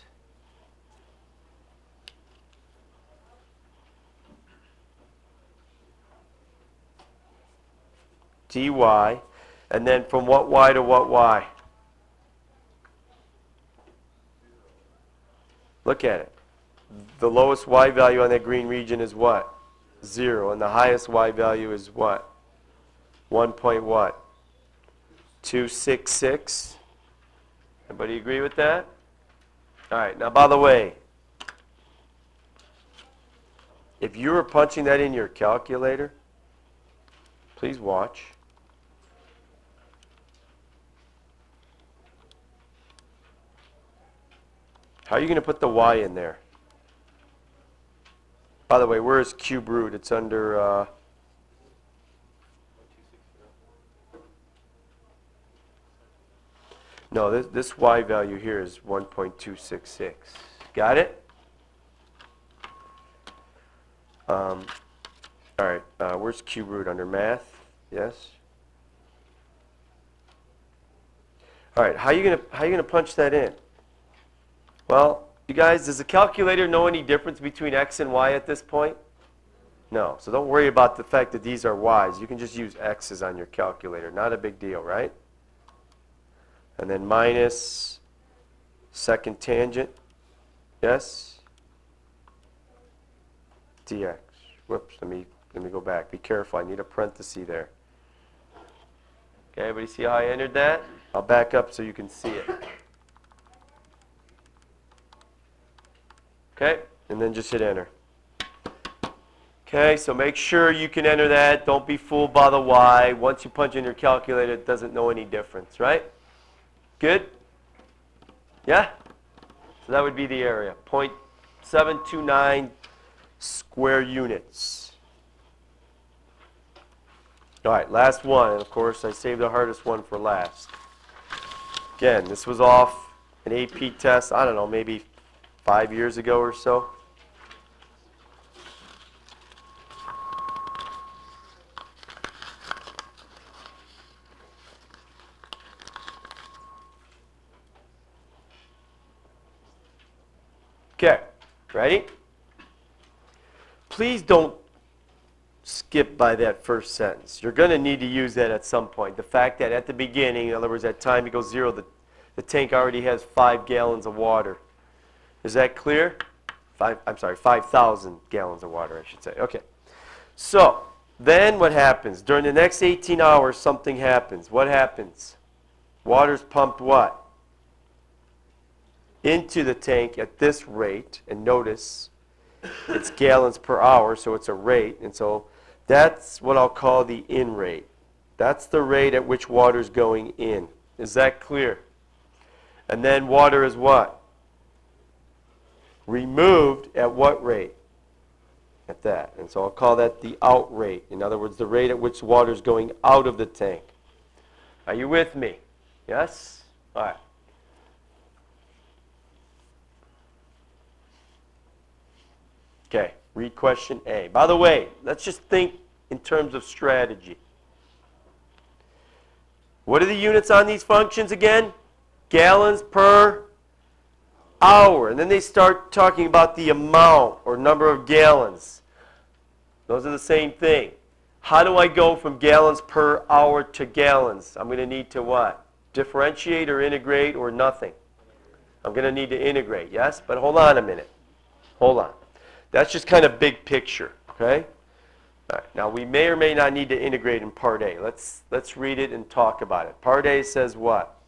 dy, and then from what y to what y? Look at it. The lowest y value on that green region is what? 0. And the highest y value is what? 1 point what? 266. Everybody agree with that? All right. Now, by the way, if you were punching that in your calculator, please watch. How are you going to put the y in there? By the way, where is cube root? It's under... no, this y value here is 1.266. Got it? All right, where's cube root? Under math? Yes? All right, how are you gonna punch that in? Well, you guys, does the calculator know any difference between x and y at this point? No. So don't worry about the fact that these are y's. You can just use x's on your calculator. Not a big deal, right? And then minus second tangent. Yes? dx. Whoops, let me go back. Be careful. I need a parenthesis there. Okay, everybody see how I entered that? I'll back up so you can see it. Okay, and then just hit enter. Okay, so make sure you can enter that. Don't be fooled by the y. Once you punch in your calculator, it doesn't know any difference, right? Good? Yeah? So that would be the area, 0.729 square units. All right, last one. And of course, I saved the hardest one for last. Again, this was off an AP test, I don't know, maybe 5 years ago or so. Okay, ready? Please don't skip by that first sentence. You're going to need to use that at some point. The fact that at the beginning, in other words, at time equals 0, the tank already has 5 gallons of water. Is that clear? 5,000 gallons of water, I should say. Okay. So, then what happens? During the next 18 hours, something happens. What happens? Water's pumped what? Into the tank at this rate. And notice, it's gallons per hour, so it's a rate. And so, that's what I'll call the in rate. That's the rate at which water's going in. Is that clear? And then water is what? Removed at what rate? At that. And so I'll call that the out rate. In other words, the rate at which water is going out of the tank. Are you with me? Yes? All right. Okay, read question A. By the way, let's just think in terms of strategy. What are the units on these functions again? Gallons per hour. And then they start talking about the amount or number of gallons. Those are the same thing. How do I go from gallons per hour to gallons? I'm going to need to what? Differentiate or integrate or nothing? I'm going to need to integrate, yes? But hold on a minute. Hold on. That's just kind of big picture, okay? All right. Now, we may or may not need to integrate in Part A. Let's read it and talk about it. Part A says what?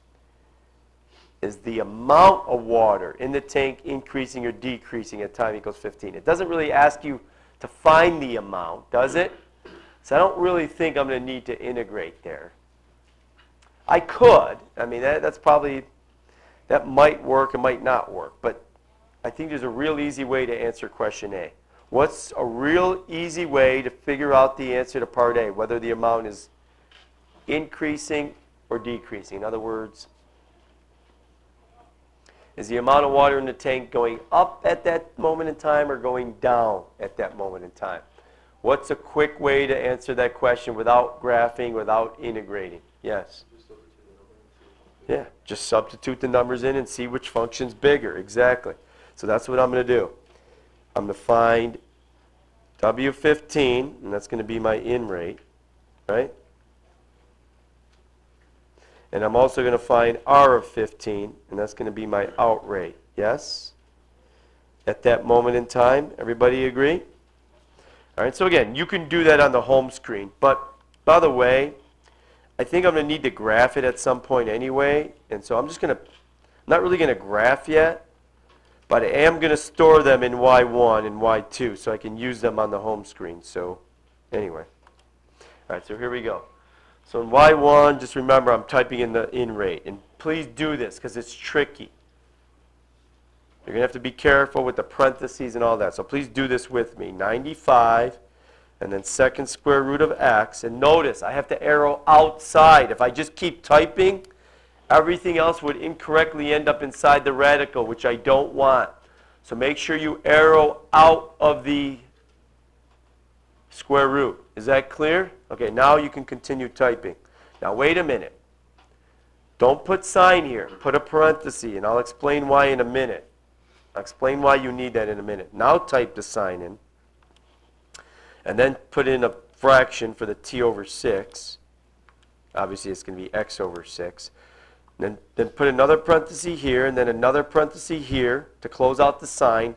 Is the amount of water in the tank increasing or decreasing at time equals 15? It doesn't really ask you to find the amount, does it? So I don't really think I'm going to need to integrate there. I could. I mean, that's probably, that might work, it might not work. But I think there's a real easy way to answer question A. What's a real easy way to figure out the answer to Part A, whether the amount is increasing or decreasing? In other words, is the amount of water in the tank going up at that moment in time or going down at that moment in time? What's a quick way to answer that question without graphing, without integrating? Yes? Yeah, just substitute the numbers in and see which function's bigger. Exactly. So that's what I'm going to do. I'm going to find W15, and that's going to be my in rate, right? And I'm also going to find R of 15, and that's going to be my out rate. Yes? At that moment in time, everybody agree? All right, so again, you can do that on the home screen. But, by the way, I think I'm going to need to graph it at some point anyway. And so I'm just going to, not really going to graph yet, but I am going to store them in Y1 and Y2 so I can use them on the home screen. So, anyway. All right, so here we go. So in Y1, just remember I'm typing in the in rate. And please do this because it's tricky. You're going to have to be careful with the parentheses and all that. So please do this with me. 95 and then second square root of x. And notice I have to arrow outside. If I just keep typing, everything else would incorrectly end up inside the radical, which I don't want. So make sure you arrow out of the square root. Is that clear? Okay, now you can continue typing. Now wait a minute. Don't put sine here. Put a parenthesis, and I'll explain why in a minute. I'll explain why you need that in a minute. Now type the sine in. And then put in a fraction for the t over 6. Obviously, it's going to be x over 6. Then put another parenthesis here, and then another parenthesis here to close out the sign.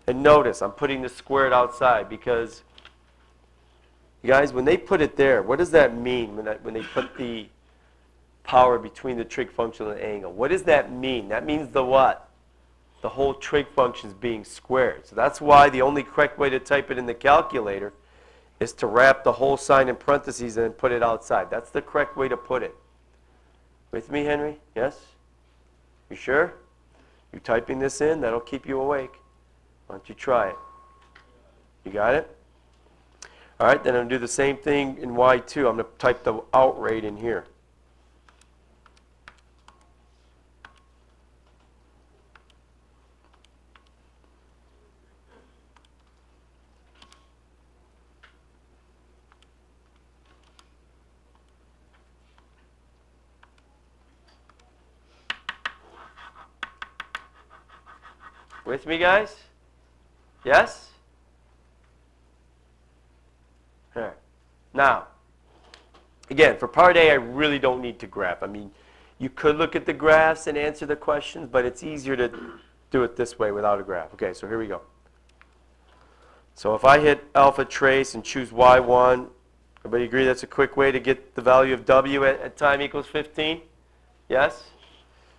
And notice, I'm putting the squared outside because, you guys, when they put it there, what does that mean when they put the power between the trig function and the angle? What does that mean? That means the what? The whole trig function is being squared. So that's why the only correct way to type it in the calculator is to wrap the whole sign in parentheses and then put it outside. That's the correct way to put it. With me, Henry? Yes? You sure? You typing this in? That'll keep you awake. Why don't you try it? You got it? All right, then I'm going to do the same thing in y2. I'm going to type the out rate in here. With me, guys? Yes? All right. Now, again, for part A, I really don't need to graph. I mean, you could look at the graphs and answer the questions, but it's easier to do it this way without a graph. Okay, so here we go. So if I hit alpha trace and choose y1, everybody agree that's a quick way to get the value of w at time equals 15? Yes?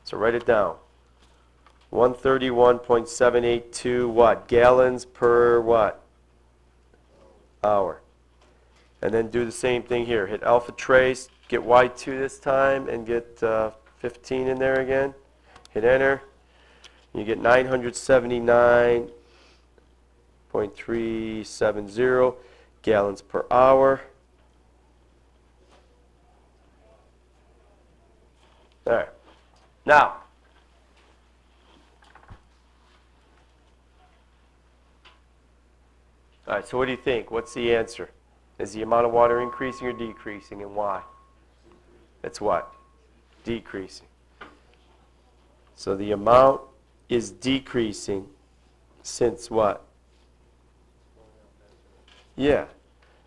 So write it down. 131.782 what? Gallons per what? Hour. And then do the same thing here. Hit alpha trace, get y2 this time, and get 15 in there again. Hit enter. You get 979.370 gallons per hour. All right. Now, all right, so what do you think? What's the answer? Is the amount of water increasing or decreasing, and why? It's what? Decreasing. So the amount is decreasing since what? Yeah.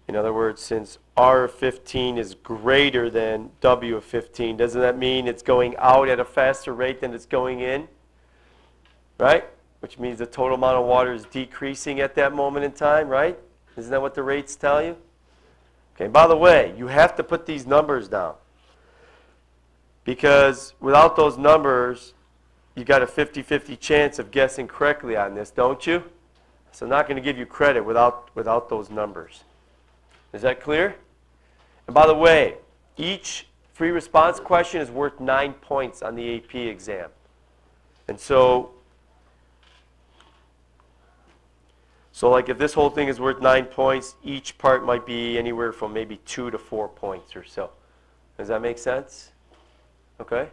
In other words, since R of 15 is greater than W of 15, doesn't that mean it's going out at a faster rate than it's going in? Right? Which means the total amount of water is decreasing at that moment in time, right? Isn't that what the rates tell you? Okay, by the way, you have to put these numbers down. Because without those numbers, you got a 50-50 chance of guessing correctly on this, don't you? So I'm not going to give you credit without those numbers. Is that clear? And by the way, each free response question is worth 9 points on the AP exam. And so like if this whole thing is worth 9 points, each part might be anywhere from maybe 2 to 4 points or so. Does that make sense? Okay?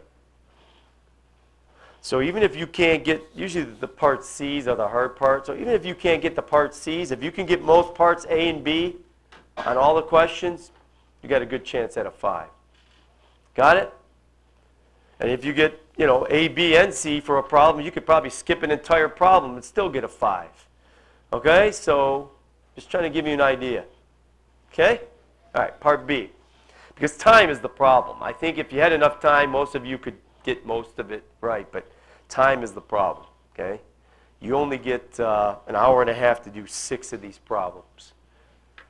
So even if you can't get, usually the part C's are the hard part, so even if you can't get the part C's, if you can get most parts A and B on all the questions, you got a good chance at a 5. Got it? And if you get, you know, A, B, and C for a problem, you could probably skip an entire problem and still get a 5. Okay? So just trying to give you an idea. Okay? All right, part B. Because time is the problem. I think if you had enough time, most of you could get most of it right, but time is the problem. Okay? You only get an hour and a half to do 6 of these problems.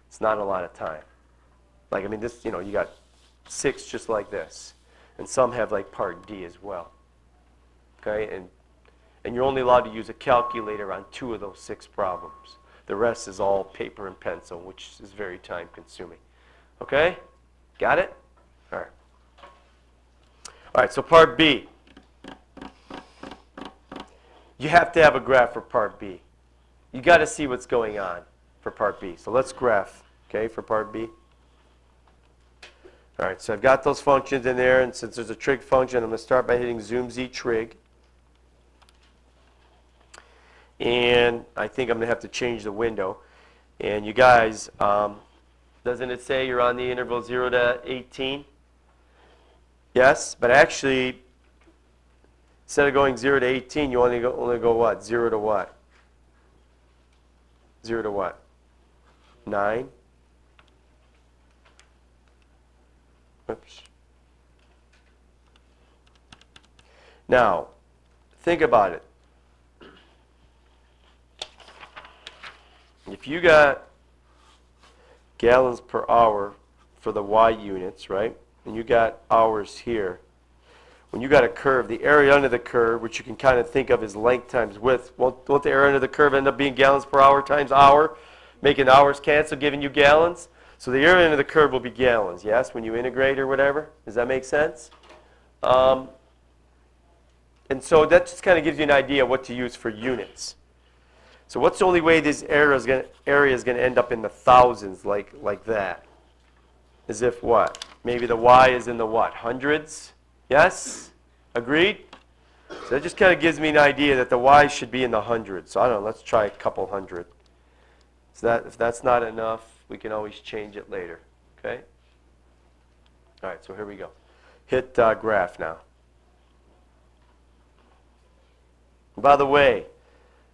It's not a lot of time. Like, I mean, this, you know, you got 6 just like this. And some have like part D as well. Okay? And you're only allowed to use a calculator on 2 of those 6 problems. The rest is all paper and pencil, which is very time consuming. Okay? Got it? All right. All right, so part B. You have to have a graph for part B. You got to see what's going on for part B. So let's graph, okay, for part B. All right, so I've got those functions in there, and since there's a trig function, I'm going to start by hitting zoom Z trig. And I think I'm going to have to change the window. And you guys, doesn't it say you're on the interval 0 to 18? Yes, but actually, instead of going 0 to 18, you only go what? 0 to what? 0 to what? 9? Oops. Now, think about it. If you got gallons per hour for the y units, right? And you got hours here. When you got a curve, the area under the curve, which you can kind of think of as length times width, won't the area under the curve end up being gallons per hour times hour, making hours cancel, giving you gallons? So the area under the curve will be gallons, yes, when you integrate or whatever. Does that make sense? And so that just kind of gives you an idea what to use for units. So what's the only way this area is going to end up in the thousands like that? As if what? Maybe the y is in the what? Hundreds? Yes? Agreed? So that just kind of gives me an idea that the y should be in the hundreds. So I don't know, let's try a couple hundred. So that, if that's not enough, we can always change it later. Okay? All right, so here we go. Hit graph now. By the way,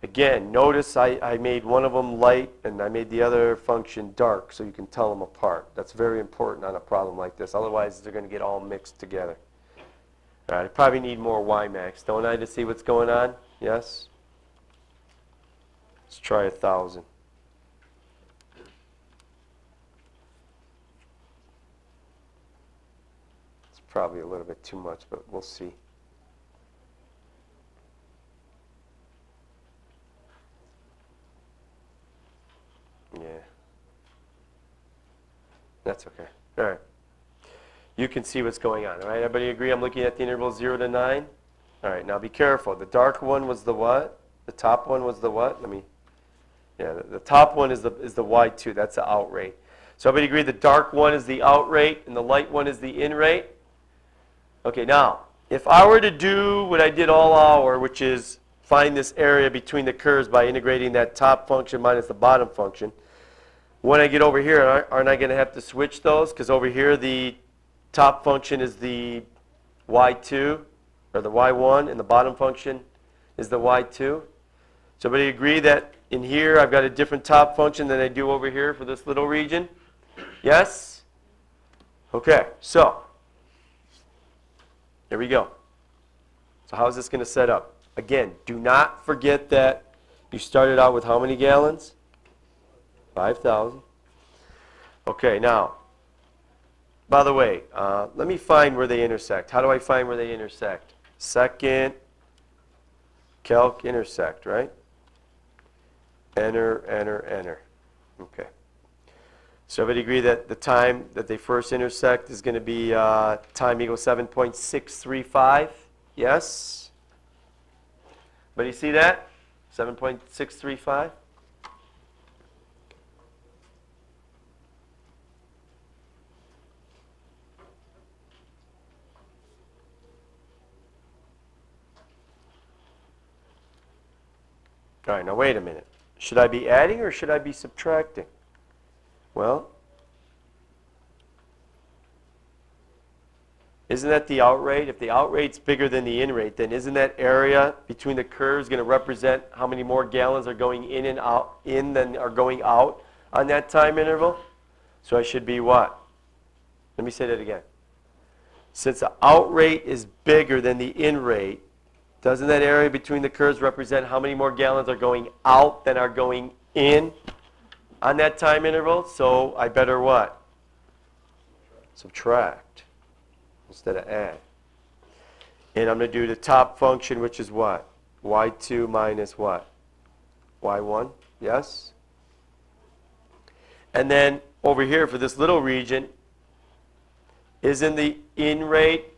again, notice I made one of them light and I made the other function dark so you can tell them apart. That's very important on a problem like this. Otherwise, they're going to get all mixed together. All right, I probably need more y max, don't I, to see what's going on? Yes? Let's try 1,000. It's probably a little bit too much, but we'll see. Yeah. That's okay. All right. You can see what's going on. All right, everybody agree? I'm looking at the interval 0 to 9. All right, now be careful. The dark one was the what? The top one was the what? The top one is the y2. That's the out rate. So everybody agree the dark one is the out rate and the light one is the in rate? Okay, now, if I were to do what I did all hour, which is find this area between the curves by integrating that top function minus the bottom function, when I get over here, aren't I going to have to switch those? Because over here, the top function is the y2, or the y1, and the bottom function is the y2. So everybody agree that in here, I've got a different top function than I do over here for this little region? Yes? Okay, so here we go. So how is this going to set up? Again, do not forget that you started out with how many gallons? 5,000. Okay, now, by the way, let me find where they intersect. How do I find where they intersect? Second, calc intersect, right? Enter, enter, enter. Okay. So everybody agree that the time that they first intersect is going to be time equals 7.635? Yes? But you see that? 7.635? All right, now wait a minute. Should I be adding or should I be subtracting? Well, isn't that the out rate? If the out rate's bigger than the in rate, then isn't that area between the curves going to represent how many more gallons are going in and out than are going out on that time interval? So I should be what? Let me say that again. Since the out rate is bigger than the in rate, doesn't that area between the curves represent how many more gallons are going out than are going in on that time interval? So I better what? Subtract instead of add. And I'm going to do the top function, which is what? y2 minus what? y1, yes? And then over here for this little region, isn't the in rate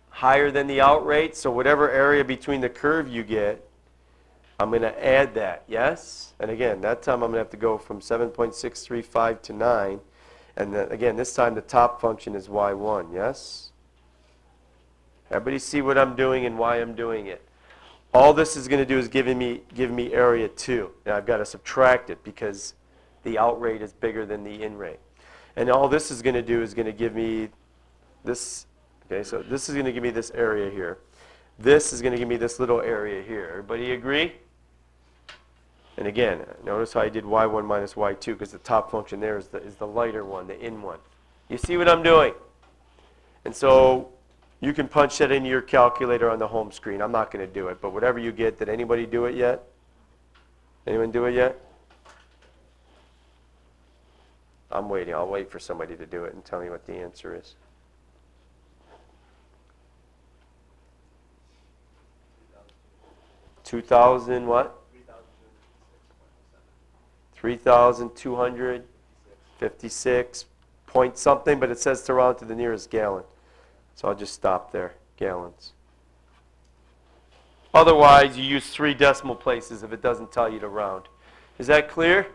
higher than the out rate? So whatever area between the curve you get, I'm going to add that, yes? And again, that time I'm going to have to go from 7.635 to 9. And then again, this time the top function is y1, yes? Everybody see what I'm doing and why I'm doing it. All this is going to do is give me area 2. Now I've got to subtract it because the out rate is bigger than the in rate. And all this is going to do is going to give me this. Okay, so this is going to give me this area here. This is going to give me this little area here. Everybody agree? And again, notice how I did y1 minus y2 because the top function there is the lighter one, the in one. You see what I'm doing? And so you can punch that into your calculator on the home screen. I'm not going to do it, but whatever you get, did anybody do it yet? Anyone do it yet? I'm waiting. I'll wait for somebody to do it and tell me what the answer is. 2,000 what? 3,256 point something, but it says to round to the nearest gallon. So I'll just stop there, gallons. Otherwise, you use 3 decimal places if it doesn't tell you to round. Is that clear?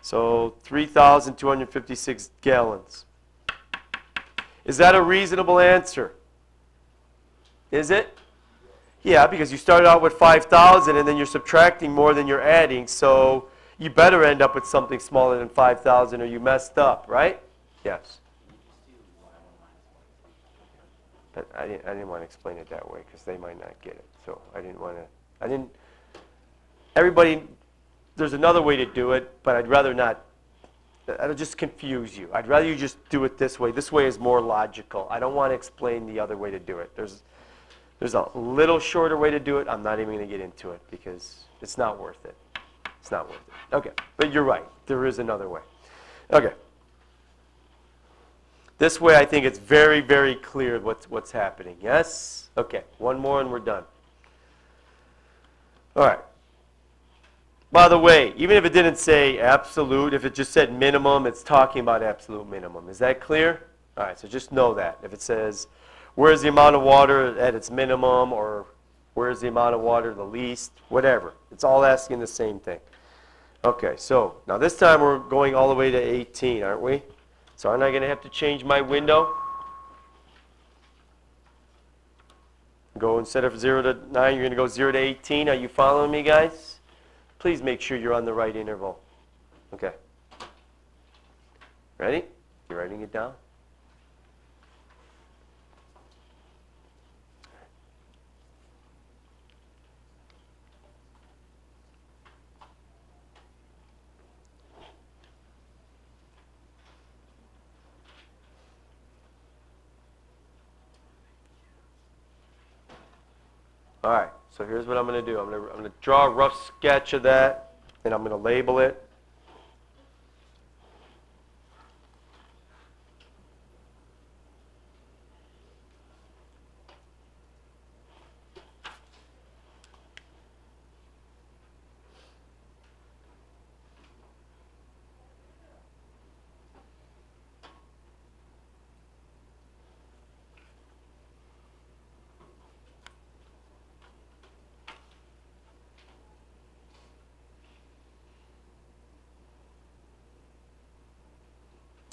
So 3,256 gallons. Is that a reasonable answer? Is it? Yeah, because you started out with 5,000 and then you're subtracting more than you're adding, so you better end up with something smaller than 5,000 or you messed up, right? Yes. But I didn't want to explain it that way because they might not get it. So I didn't want to, everybody, there's another way to do it, but I'd rather not, that'll just confuse you. I'd rather you just do it this way. This way is more logical. I don't want to explain the other way to do it. There's a little shorter way to do it. I'm not even going to get into it because it's not worth it. It's not worth it. Okay, but you're right. There is another way. Okay. This way I think it's very, very clear what's happening. Yes? Okay, one more and we're done. All right. By the way, even if it didn't say absolute, if it just said minimum, it's talking about absolute minimum. Is that clear? All right, so just know that. If it says, where's the amount of water at its minimum, or where's the amount of water the least, whatever. It's all asking the same thing. Okay, so now this time we're going all the way to 18, aren't we? So aren't I going to have to change my window? Go instead of 0 to 9, you're going to go 0 to 18. Are you following me, guys? Please make sure you're on the right interval. Okay. Ready? You writing it down? All right, so here's what I'm going to do. I'm going to draw a rough sketch of that, and I'm going to label it.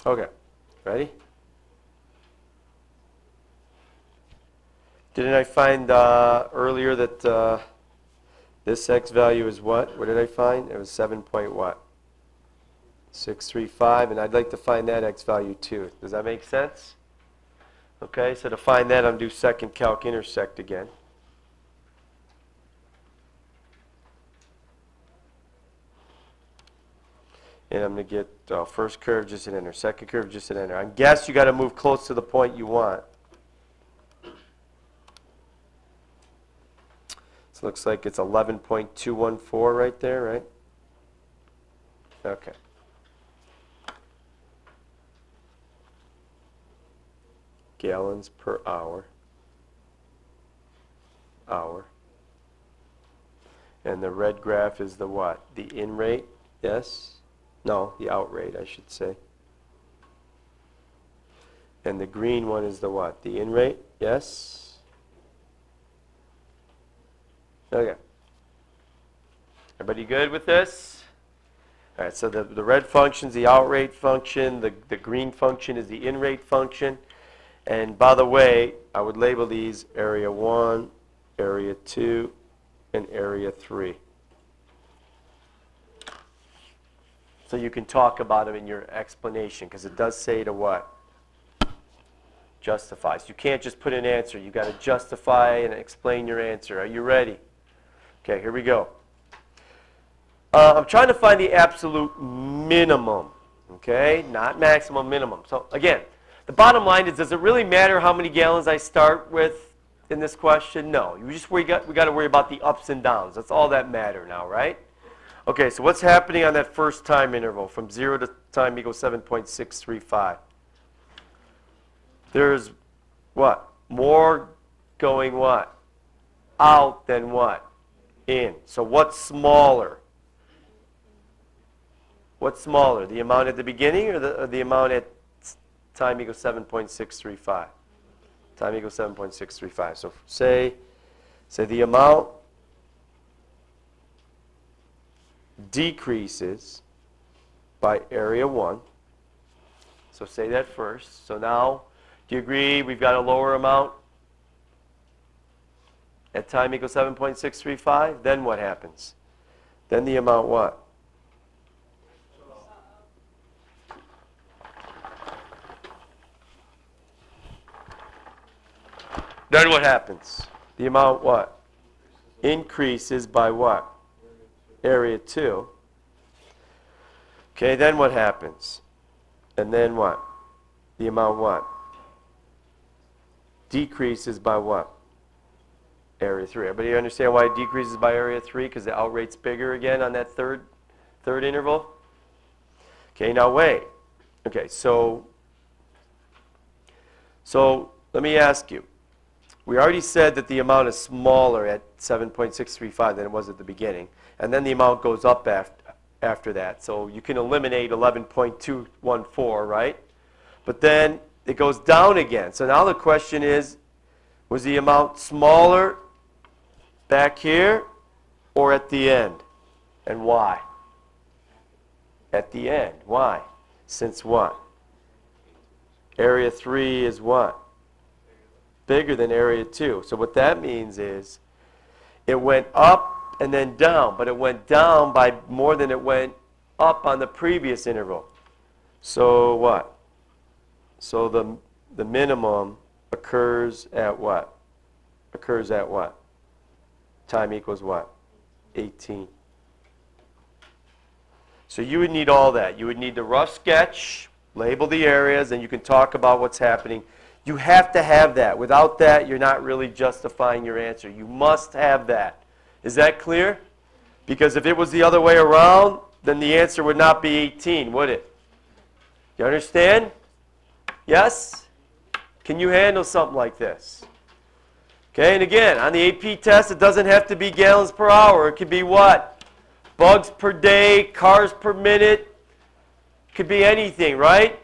Okay, ready? Didn't I find earlier that this x value is what? What did I find? It was 7 point what? 635, and I'd like to find that x value too. Does that make sense? Okay, so to find that, I'm going to do second calc intersect again. And I'm going to get first curve just an enter, second curve just an enter. I guess you got to move close to the point you want. So it looks like it's 11.214 right there, right? Okay. Gallons per hour. Hour. And the red graph is the what? The in rate? Yes? No, the out rate, I should say. And the green one is the what? The in rate? Yes? Okay. Everybody good with this? All right, so the red function is the out rate function. The green function is the in rate function. And by the way, I would label these area 1, area 2, and area 3. So you can talk about them in your explanation, because it does say to what? Justify. So you can't just put an answer. You've got to justify and explain your answer. Are you ready? Okay, here we go. I'm trying to find the absolute minimum, okay? Not maximum, minimum. So again, the bottom line is, does it really matter how many gallons I start with in this question? No. We got to worry about the ups and downs. That's all that matter now, right? Okay, so what's happening on that first time interval from 0 to time equals 7.635? There's what? More going what? Out than what? In. So what's smaller? What's smaller? The amount at the beginning or the amount at time equals 7.635? Time equals 7.635. So say the amount decreases by area 1. So say that first. So now, do you agree we've got a lower amount at time equals 7.635? Then what happens? Then the amount what? Then what happens? The amount what? Increases by what? Area 2. Okay, then what happens? And then what? The amount what? Decreases by what? Area 3. Everybody understand why it decreases by area 3? Because the outrate's bigger again on that third interval? Okay, now wait. Okay, so let me ask you. We already said that the amount is smaller at 7.635 than it was at the beginning. And then the amount goes up after that. So you can eliminate 11.214, right? But then it goes down again. So now the question is, was the amount smaller back here or at the end? And why? At the end. Why? Since what? Area 3 is what? Bigger than area 2. So what that means is it went up and then down, but it went down by more than it went up on the previous interval. So what? So the minimum occurs at what? Occurs at what? Time equals what? 18. So you would need all that. You would need the rough sketch, label the areas, and you can talk about what's happening. You have to have that. Without that, you're not really justifying your answer. You must have that. Is that clear? Because if it was the other way around, then the answer would not be 18, would it? You understand? Yes? Can you handle something like this? Okay, and again, on the AP test, it doesn't have to be gallons per hour. It could be what? Bugs per day, cars per minute. It could be anything, right?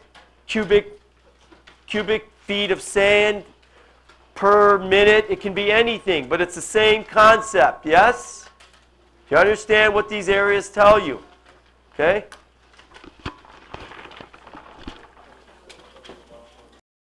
Cubic feet of sand per minute. It can be anything, but it's the same concept, yes? You understand what these areas tell you, okay?